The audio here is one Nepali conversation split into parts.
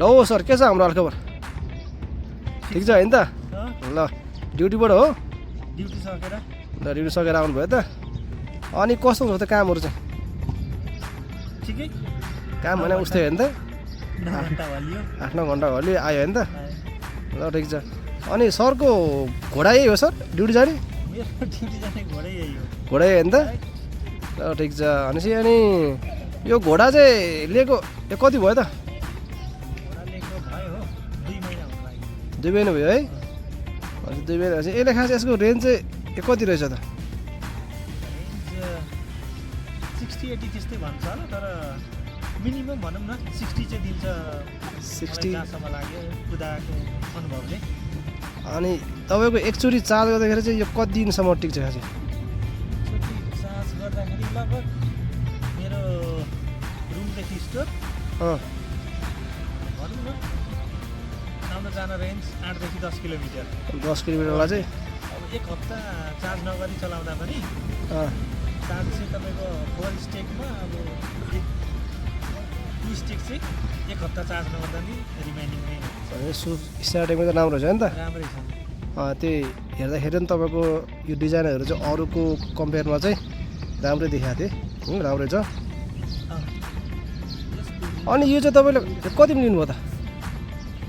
ल हो सर के छ हाम्रो हालखबर ठिक छ हैन त ल ड्युटीबाट हो ड्युटी सकेर ल ड्युटी सकेर आउनुभयो त अनि कस्तो छ त कामहरू चाहिँ ठिकै काम भने उस्तै हो नि त 9 घण्टा भलियो 8-9 घन्टा भयो आयो हैन त ल ठिक छ अनि सरको घोडा यही हो सर ड्युटी जाने मेरो ड्युटी जाने घोडै यही हो घोडा यही हो नि त ल ठिक छ भनेपछि अनि यो घोडा चाहिँ लिएको यो कति भयो त घोडा लिएको भयो हो 2 महिना हुन लाग्यो 2 महिना भयो है भनेपछि 2 महिना चाहिँ यसले खास यसको रेन्ज चाहिँ कति रहेछ त रेन्ज 60-80 त्यस्तै भन्छ होला तर मिनिमम भनौँ न 60 चाहिँ दिन्छ 60 जहाँसम्म लाग्यो कुदाएको अनुभवले अनि तपाईँको एकचोटि चार्ज गर्दाखेरि चाहिँ यो कति दिनसम्म टिक्छ खास एकचोटि चार्ज गर्दाखेरि लगभग मेरो रुमदेखि स्टोर भनौँ न आउन जान रेन्ज 8 देखि 10 किलोमिटर 10 किलोमिटरलाई चाहिँ अब एक हप्ता चार्ज नगरी चलाउँदा पनि चार्ज चाहिँ तपाईँको 4 स्टेकमा अब 2 स्टेक चाहिँ एक हप्ता चार्ज नगर्दा नि रिमाइनिङ नै स्टार्टिङमा त राम्रो छ नि त राम्रै छ त्यही हेर्दाखेरि पनि तपाईँको यो डिजाइनहरू चाहिँ अरूको कम्पेयरमा चाहिँ राम्रै देखाएको थिएँ राम्रै छ अनि यो चाहिँ तपाईँले कतिमा लिनुभयो त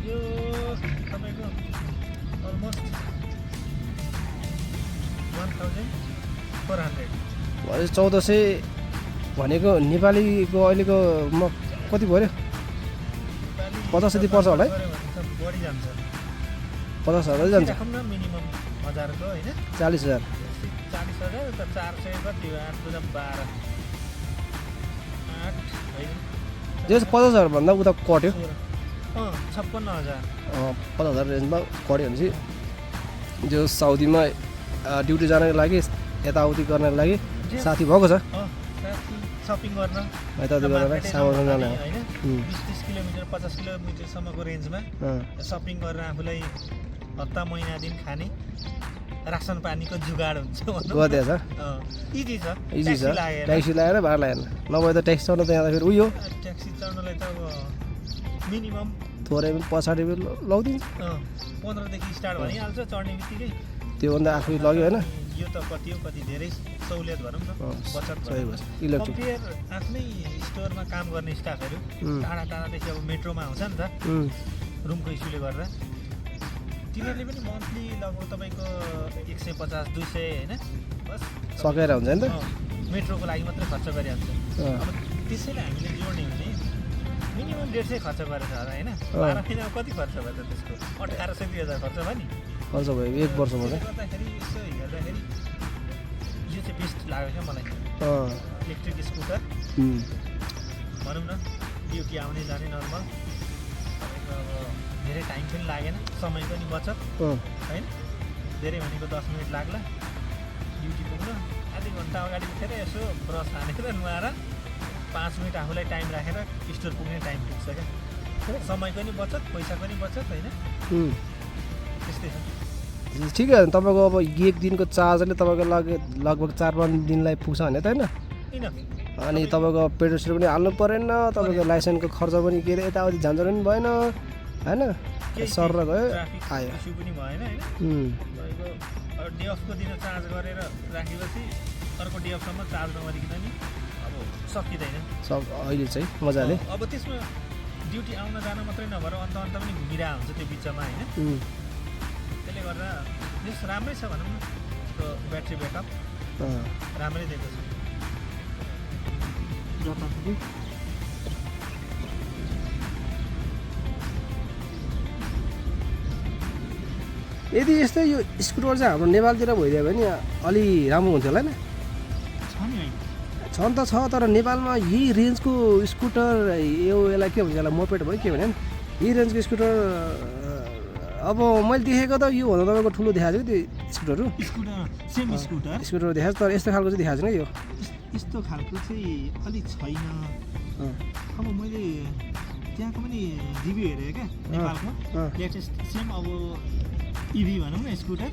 यो तपाईँको अलमोस्ट 1400 भनेपछि 1400 भनेको नेपालीको अहिलेको म कति पऱ्यो 50 जति पर्छ होला है बढी जान्छ 50,000 जान्छ मिनिमम 1000को होइन 40,000 40,000 त 400 कति हो 8 12 8 होइन जो 50,000 भन्दा उता कट्यो 56,000 50,000 रेन्जमा कट्यो भने चाहिँ जो साउदीमा ड्युटी जानको लागि यताउति गर्नको लागि साथी भएको छ सपिङ गर्न यताउति गर्नलाई सामान जान होइन 20-30 किलोमिटर 50 किलोमिटरसम्मको रेन्जमा सपिङ गरेर आफूलाई हप्ता महिना दिन खाने रासन पानीको जुगाड हुन्छ गरिदिएछ इजी छ ट्याक्सी लगाएर भाडा लागेन नभए त ट्याक्सी चढ्नु त यहाँ फेरि उयो ट्याक्सी चढ्नलाई त अब मिनिमम थोरै पछाडि लगाउँदिन्छ 15 देखि स्टार्ट भइहाल्छ चढ्ने बित्तिकै त्योभन्दा आफै लग्यो होइन यो त कति हो कति धेरै सहुलियत भनौँ न बचत सही भयो इलेक्ट्रिक कम्पेयर आफ्नै स्टोरमा काम गर्ने स्टाफहरू टाढा टाढादेखि अब मेट्रोमा आउँछ नि त रुमको इस्युले गर्दा तिनीहरूले पनि मन्थली लगभग तपाईँको 150-200 होइन बस सकेर हुन्छ नि त मेट्रोको लागि मात्रै खर्च गरिहाल्छ अब त्यसैले हामीले जोड्ने हो भने मिनिमम 150 खर्च गरेछ होला होइन 12 महिनामा कति खर्च भयो त त्यसको 1800-2000 खर्च भयो नि खर्च भयो 1 वर्षमा चाहिँ गर्दाखेरि यसो हेर्दाखेरि यो चाहिँ बेस्ट लाग्यो क्या मलाई इलेक्ट्रिक स्कुटर भनौँ न ड्युटी आउने जाने नर्मल तपाईँको अब धेरै टाइम पनि लागेन समय पनि बचत होइन धेरै भनेको 10 मिनट लाग्ला ड्युटी पुग्न आधी घन्टा अगाडि उठेर यसो ब्रस हानेर नुहाएर 5 मिनट आफूलाई टाइम राखेर स्टोर पुग्ने टाइम पुग्छ क्या समयको नि बचत पैसाको नि बचत होइन त्यस्तै छ ठिकै हो तपाईँको अब एक दिनको चार्जले तपाईँको लगभग 4-5 दिनलाई पुग्छ भने त होइन अनि तपाईँको पेट्रोल पनि हाल्नु परेन तपाईँको लाइसेन्सको खर्च पनि के अरे यताउति झन्झट पनि भएन होइन सर गयो आयो इस्यु पनि भएन होइन तपाईँको डे अफको दिन चार्ज गरेर राखेपछि अर्को डे अफसम्म चार्ज नगरिकन नि अब सकिँदैन सब अहिले चाहिँ मजाले अब त्यसमा ड्युटी आउन जान मात्रै नभएर अन्त पनि घुमिरहेको हुन्छ त्यो बिचमा होइन त्यसले गर्दा यस राम्रै छ भनौँ न त्यसको ब्याट्री ब्याकअप राम्रै दिएको छ यदि यस्तै यो स्कुटर चाहिँ हाम्रो नेपालतिर भइदियो भने अलि राम्रो हुन्थ्यो होला होइन छ नि त छ तर नेपालमा यही रेन्जको स्कुटर यसलाई के भन्छ यसलाई मोपेड भयो के भने यही रेन्जको स्कुटर अब मैले देखेको त यो भन्दा तपाईँको ठुलो देखाएको छु त्यो स्कुटरहरू स्कुटर देखाएको तर यस्तो खालको चाहिँ देखाएको छैन यो यस्तो खालको चाहिँ अलिक छैन अब मैले त्यहाँको पनि रिभ्यू हेरेँ क्या नेपालको लेटेस्ट सेम अब इभी भनौँ न स्कुटर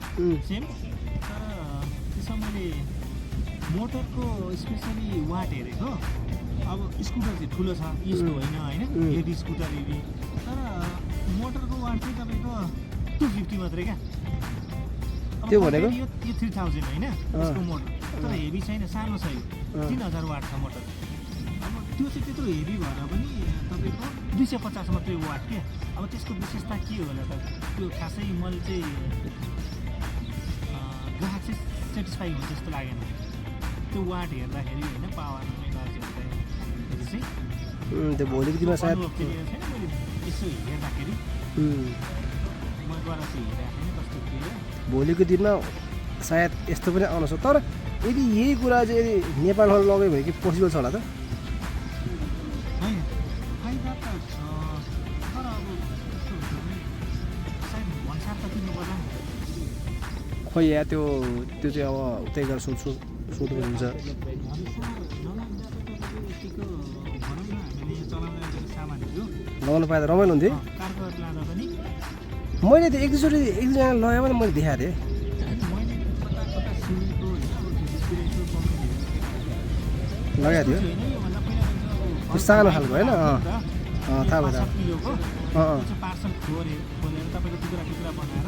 सेम तर त्यसमा मैले मोटरको स्पेसली वाट हेरेको अब स्कुटर चाहिँ ठुलो छ यसको होइन होइन हेभी स्कुटर हेभी तर मोटरको वाट चाहिँ तपाईँको 250 मात्रै क्या त्यो भनेको यो 3000 होइन यसको मोटर तर हेभी छैन सानो छ यो 3000 वाट छ मोटर अब त्यो चाहिँ त्यत्रो हेभी भएर पनि तपाईँको 250 मात्रै वाट क्या अब त्यसको विशेषता के होला त त्यो खासै मैले चाहिँ ग्राहक चाहिँ सेटिस्फाई हुन्छ जस्तो लागेन त्यो वाट हेर्दाखेरि होइन पावर एनर्जी हेर्दाखेरि चाहिँ त्यो भोलिको दिनमा सायद मैले यसो हेर्दाखेरि म गएर चाहिँ हेरेको थिएँ कस्तो के हो भोलिको दिनमा सायद यस्तो पनि आउन सक्छ तर यदि यही कुरा चाहिँ यदि नेपालमा लग्यो भने कि पोसिबल छ होला त होइन फाइदा त छ तर अब कस्तो हुन्छ भने सायद भन्सार त किन्नु पर्ला नि खोइ या त्यो चाहिँ अब उतै गएर सोध्नु हुन्छ लगाउनु पाए त रमाइलो हुन्थ्यो मैले त एक दुईचोटि एक दुईजना लगायो भने मैले देखाएको थिएँ लगाएको थियो त्यो सानो खालको होइन थाहा भयो पार्सल खोलेर तपाईँको टुक्रा टुक्रा बनाएर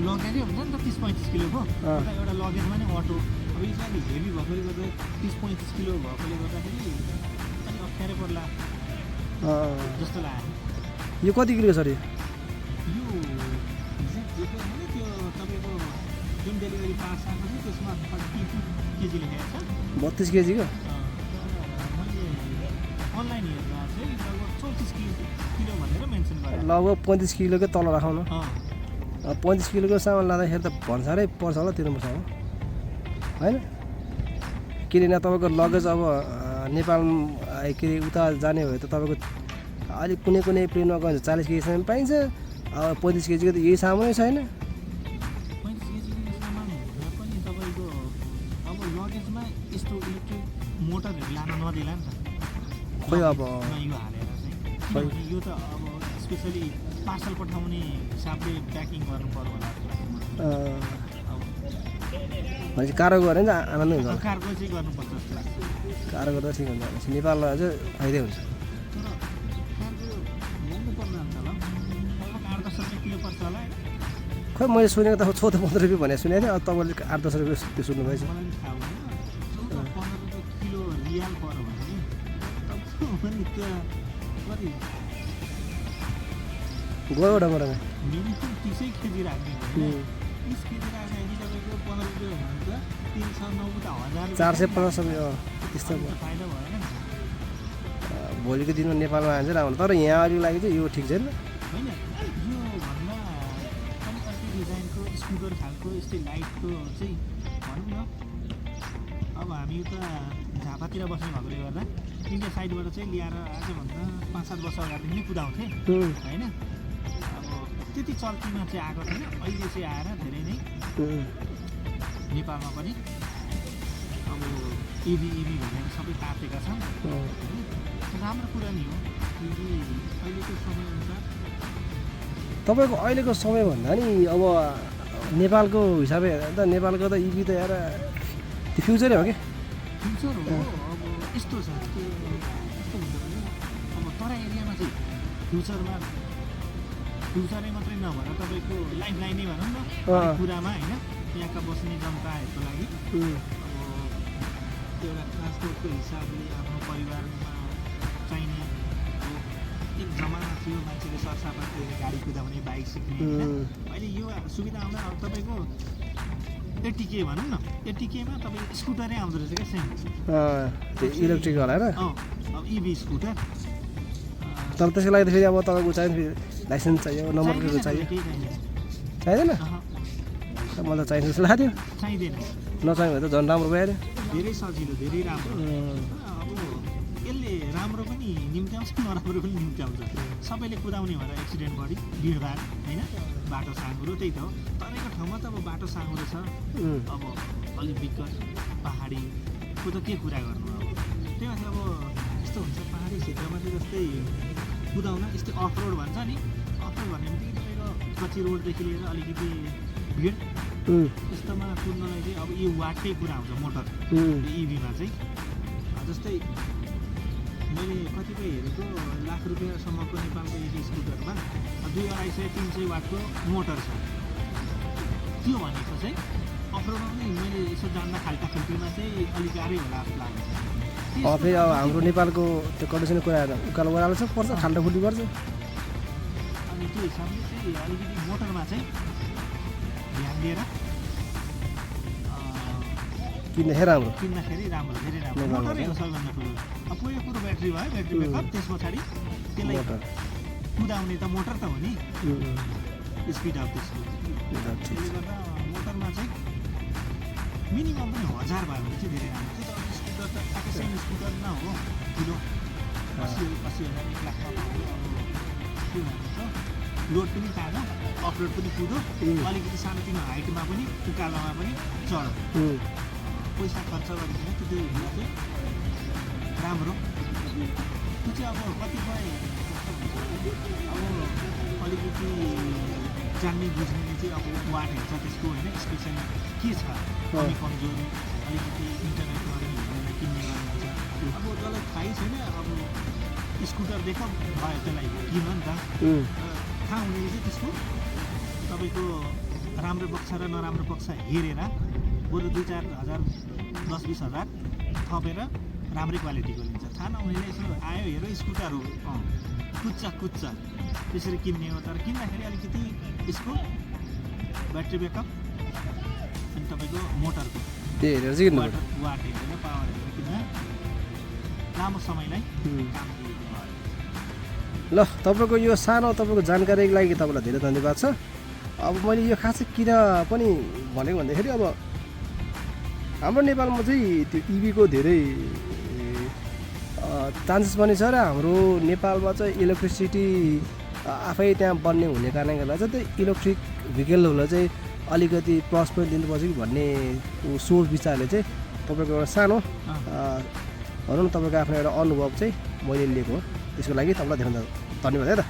लगेजै हुन्छ नि त 30-35 किलोको एउटा लगेजमा नै अटो अब यो चाहिँ हेभी भएकोले गर्दा 30-35 किलो भएकोले गर्दाखेरि अलिक अप्ठ्यारो पर्ला जस्तो लाग्यो यो कति किलो छ अरे यो त्यो तपाईँको जुन डेलिभरी पास आएको छ त्यसमा 32 केजी लेखेको छ 32 केजीको मैले अनलाइन हेर्दा चाहिँ लगभग 34 किलो भनेर मेन्सन गरेँ लगभग 35 किलोकै तल राखौँ न 35 किलोको सामान लाँदाखेरि त भन्सारै पर्छ होला तिर्नुपर्छ होला होइन किनभने तपाईँको लगेज अब नेपाल के अरे उता जाने भयो त तपाईँको अलिक कुनै प्लेनमा गयो भने 40 केजीसम्म पाइन्छ अब 35 केजीको त यही सामानै छैन 35 केजीको सामान हेर्दा पनि तपाईँको अब लगेजमा यस्तो इलेक्ट्रिक मोटरहरू लान नदिला नि त खोइ अब यो हालेर चाहिँ किनभने यो त अब स्पेसली पार्सल पठाउने हिसाबले प्याकिङ गर्नु पर्यो होला भनेपछि कार्गो गऱ्यो भने आनन्द हुन्छ कार्गो चाहिँ गर्नुपर्छ जस्तो लाग्छ कार्गो गर्दा ठिक हुन्छ भनेपछि नेपालमा चाहिँ फाइदै हुन्छ तर कार्गो महँगो पर्ला हुन्छ होला लगभग 8-10 रुपियाँ किलो पर्छ होला खोइ मैले सुनेको त 14-15 रुपियाँ भनेर सुनेको थिएँ अब तपाईँले 8-10 रुपियाँ त्यो सुन्नुभएछ मलाई पनि थाहा हुँदैन 14-15 रुपियाँ किलो रियाल पर्यो भने पनि त्यो कति गयो डङ्गरमा मिनिमम 30 केजी राख्ने 30 केजी राख्दाखेरि तपाईँको 15 रुपियाँ हुन्छ 309 त 450 रुपियाँ त्यस्तो फाइदा भएन नि भोलिको दिनमा नेपालमा आएर चाहिँ राम्रो तर यहाँ अलिक लागि चाहिँ यो ठिक छैन होइन यो भन्दा अलिक अर्कै डिजाइनको स्कुटर खालको यस्तै लाइटको चाहिँ भनौँ न अब हामी उता झापातिर बस्ने भएकोले गर्दा इन्डिया साइडबाट चाहिँ ल्याएर आजभन्दा 5-7 वर्ष अगाडिदेखि नै कुदाउँथेँ होइन अब त्यति चल्तीमा चाहिँ आएको थिएन अहिले चाहिँ आएर धेरै नै नेपालमा पनि अब इभी भनेर सबै तातेका छन् राम्रो कुरा नि हो इभी अहिलेको समयअनुसार तपाईँको अहिलेको समय भन्दा नि अब नेपालको हिसाबले हेर्दा त नेपालको त इभी त यार त्यो फ्युचरै हो कि फ्युचर हो अब यस्तो छ त्यो कस्तो हुन्छ भने अब तराई एरियामा चाहिँ फ्युचरै मात्रै नभएर तपाईँको लाइफ लाइनै भनौँ न कुरामा होइन यहाँका बस्ने जनताहरूको लागि अब एउटा ट्रान्सपोर्टको हिसाबले आफ्नो परिवारमा चाहिने एक जमाना थियो मान्छेले सरसामानको गाडी कुदाउने बाइक सिक्ने होइन अहिले यो सुविधा आउँदा अब तपाईँको एटिके भनौँ न एटिकेमा तपाईँ स्कुटरै आउँदो रहेछ क्या सेम इलेक्ट्रिक होला होइन अब इभी स्कुटर तर त्यसको लागि त फेरि अब तपाईँको चाहियो फेरि लाइसेन्स चाहियो नम्बर प्लेटहरू चाहियो चाहिँदैन मलाई त चाहिन्छ जस्तो लाग्थ्यो चाहिँदैन नचाहिँ भने त झन् राम्रो भइहाल्यो धेरै सजिलो धेरै राम्रो अब यसले राम्रो पनि निम्त्याउँछ नराम्रो पनि निम्त्याउँछ सबैले कुदाउने भएर एक्सिडेन्ट बढी भिडभाड होइन बाटो साँघुरो त्यही त हो तराईको ठाउँमा त अब बाटो साँघुरो छ अब अलिक दिक्कत पहाडीको त के कुरा गर्नु अब त्यही माथि अब यस्तो हुन्छ पहाडी क्षेत्रमा चाहिँ जस्तै कुदाउन यस्तै अफ रोड भन्छ नि अफ रोड भन्ने बित्तिकै तपाईँको कच्ची रोडदेखि लिएर अलिकति भिड यस्तोमा कुद्नलाई चाहिँ अब यो वाटकै कुरा आउँछ मोटर इभीमा चाहिँ जस्तै मैले कतिपय हेरेको लाख रुपियाँसम्मको नेपालको एक स्कुटरमा 200-250-300 वाटको मोटर छ। त्यो भनेको चाहिँ अफरोडमा पनि मैले यसो जान्दा खाल्टा खाल्टीमा चाहिँ अलिक गाह्रै होला जस्तो लाग्छ। फेरि अब हाम्रो नेपालको त्यो कन्डिसन कुरा उकालो ओह्रालो छ पर्छ खाल्टा खुल्टी पर्छ। अनि त्यो हिसाबले चाहिँ अलिकति मोटरमा चाहिँ ध्यान दिएर किन्दाखेरि राम्रो धेरै राम्रो मोटरै हो सबैभन्दा ठुलो। अब पहिलो कुरो ब्याट्री भयो, ब्याट्री ब्याकअप, त्यस पछाडि त्यसलाई कुदाउने त मोटर त हो नि, स्पिड अफ त्यसको। त्यसले गर्दा मोटरमा चाहिँ मिनिमम पनि 1000 भयो भने चाहिँ धेरै राम्रो। त्यो त अब स्कुटर त सानो स्कुटर न हो ठुलो 80,000 1 लाखमा भयो। अब के भन्छ लोड पनि ताजा, अफरोड पनि कुदो, अलिकति सानोतिनो हाइटमा पनि उकालोमा पनि चढ। पैसा खर्च गरिकन त्यो हुँदा चाहिँ राम्रो। त्यो चाहिँ अब कतिपय अब अलिकति जान्ने बुझ्ने चाहिँ अब वाट हेर्छ त्यसको होइन, स्पेसली के छ कमी कमजोरी अलिकति इन्टरनेटमा पनि हेरेर किन्ने गर्नुहुन्छ। अब जसलाई थाहै छैन अब स्कुटर देख भयो त्यसलाई किन नि त थाहा हुनेले चाहिँ त्यसको तपाईँको राम्रो पक्ष र नराम्रो पक्ष हेरेर बरु 2-4 हजार 10-20 हजार थपेर राम्रै क्वालिटीको लिन्छ। थाहा नहुनेले यसो आयो हेरो स्कुटर हो कुच्च त्यसरी किन्ने हो। तर किन्दाखेरि अलिकति यसको ब्याट्री ब्याकअप अनि तपाईँको मोटरको वाट हेरेर पावर हेरेर किन्दा लामो समयलाई काम दिएको। ल तपाईँको यो सानो तपाईँको जानकारीको लागि तपाईँलाई धेरै धन्यवाद छ। अब मैले यो खासै किन पनि भनेको भन्दाखेरि अब हाम्रो नेपालमा चाहिँ त्यो इभीको धेरै चान्सेस पनि छ र हाम्रो नेपालमा चाहिँ इलेक्ट्रिसिटी आफै त्यहाँ बन्ने हुने कारणले गर्दा चाहिँ त्यो इलेक्ट्रिक भेहिकलहरूलाई चाहिँ अलिकति प्लस पोइन्ट दिनुपर्छ कि भन्ने सोच विचारले चाहिँ तपाईँको एउटा सानो भनौँ न तपाईँको आफ्नो एउटा अनुभव चाहिँ मैले लिएको हो। त्यसको लागि तपाईँलाई धेरै धन्यवाद है त।